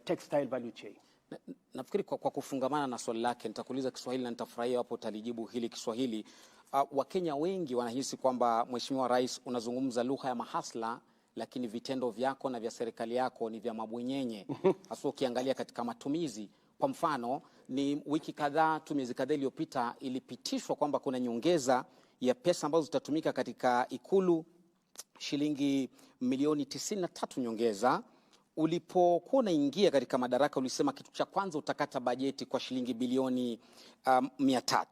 textile value chain. Nafikiri kwa kufungamana na swali lake nitakuuliza Kiswahili na nitafurahia hapo utalijibu hili Kiswahili. Wakenya wengi wanahisi kwamba Mheshimiwa Rais unazungumza lugha ya mahasla, lakini vitendo vyako na vya serikali yako ni vya mabwenyenye. Hasa ukiangalia katika matumizi. Kwa mfano, ni wiki kadhaa tu, miezi kadhaa iliyopita ilipitishwa kwamba kuna nyongeza ya pesa ambazo zitatumika katika Ikulu, shilingi milioni 93 nyongeza. Ulipokuwa unaingia katika madaraka ulisema kitu cha kwanza utakata bajeti kwa shilingi bilioni 300.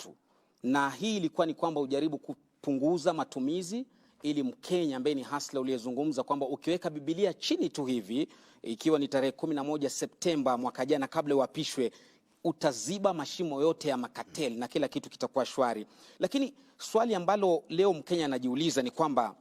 Na hii ilikuwa ni kwamba ujaribu kupunguza matumizi ili Mkenya ambaye ni hasla uliyezungumza kwamba ukiweka Biblia chini tu hivi, ikiwa ni tarehe 11 Septemba mwaka jana kabla uapishwe, utaziba mashimo yote ya makateli na kila kitu kitakuwa shwari. Lakini swali ambalo leo Mkenya anajiuliza ni kwamba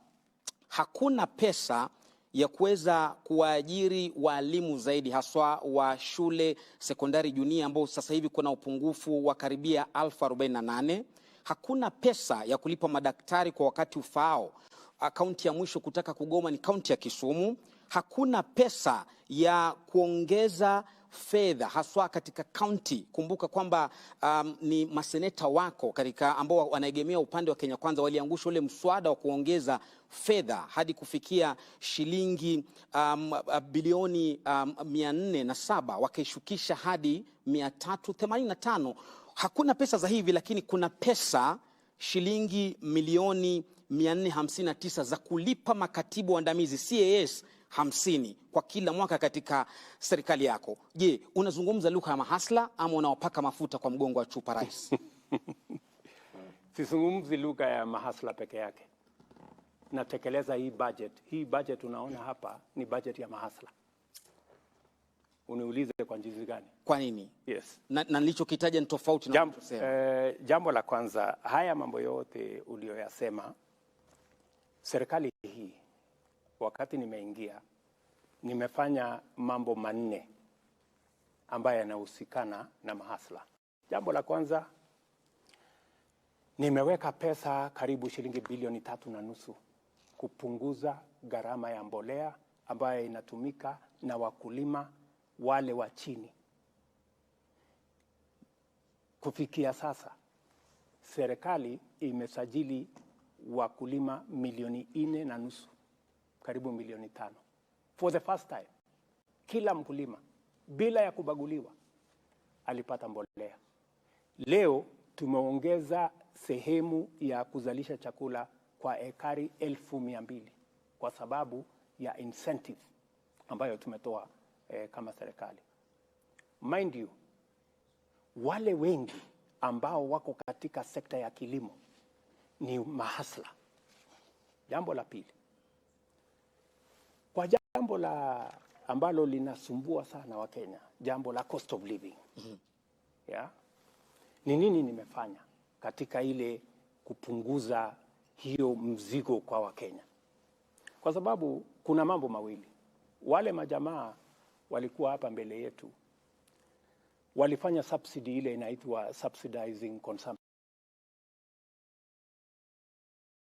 hakuna pesa ya kuweza kuwaajiri walimu zaidi, haswa wa shule sekondari junior ambao sasa hivi kuna upungufu wa karibia 1048. Hakuna pesa ya kulipa madaktari kwa wakati ufaao. Kaunti ya mwisho kutaka kugoma ni kaunti ya Kisumu. Hakuna pesa ya kuongeza fedha haswa katika kaunti. Kumbuka kwamba ni maseneta wako katika ambao wanaegemea upande wa Kenya Kwanza waliangusha ule mswada wa kuongeza fedha hadi kufikia shilingi bilioni 407, wakaishukisha hadi 385. Hakuna pesa za hivi, lakini kuna pesa shilingi milioni 459 za kulipa makatibu waandamizi CAS 50 kwa kila mwaka katika serikali yako. Je, unazungumza lugha ya mahasla ama unawapaka mafuta kwa mgongo wa chupa Rais? Sizungumzi lugha ya mahasla peke yake. Natekeleza hii budget. Hii budget unaona hapa ni budget ya mahasla. Uniulize kwa jinsi gani? Kwa nini? Yes. Na nilichokitaja ni tofauti na unachosema. Jambo la kwanza, haya mambo yote uliyoyasema, serikali hii wakati nimeingia nimefanya mambo manne ambayo yanahusikana na mahasla. Jambo la kwanza, nimeweka pesa karibu shilingi bilioni 3.5 kupunguza gharama ya mbolea ambayo inatumika na wakulima wale wa chini. Kufikia sasa serikali imesajili wakulima milioni 4.5, karibu milioni 5. For the first time, kila mkulima bila ya kubaguliwa alipata mbolea. Leo tumeongeza sehemu ya kuzalisha chakula kwa ekari 1,200 kwa sababu ya incentive ambayo tumetoa kama serikali. Mind you, wale wengi ambao wako katika sekta ya kilimo ni mahasla. Jambo la pili, kwa jambo la ambalo linasumbua sana wa Kenya, jambo la cost of living. Yeah. Ni nini nimefanya katika ile kupunguza hiyo mzigo kwa Wakenya? Kwa sababu kuna mambo mawili. Wale majamaa walikuwa hapa mbele yetu walifanya subsidy ile inaitwa subsidizing consumption.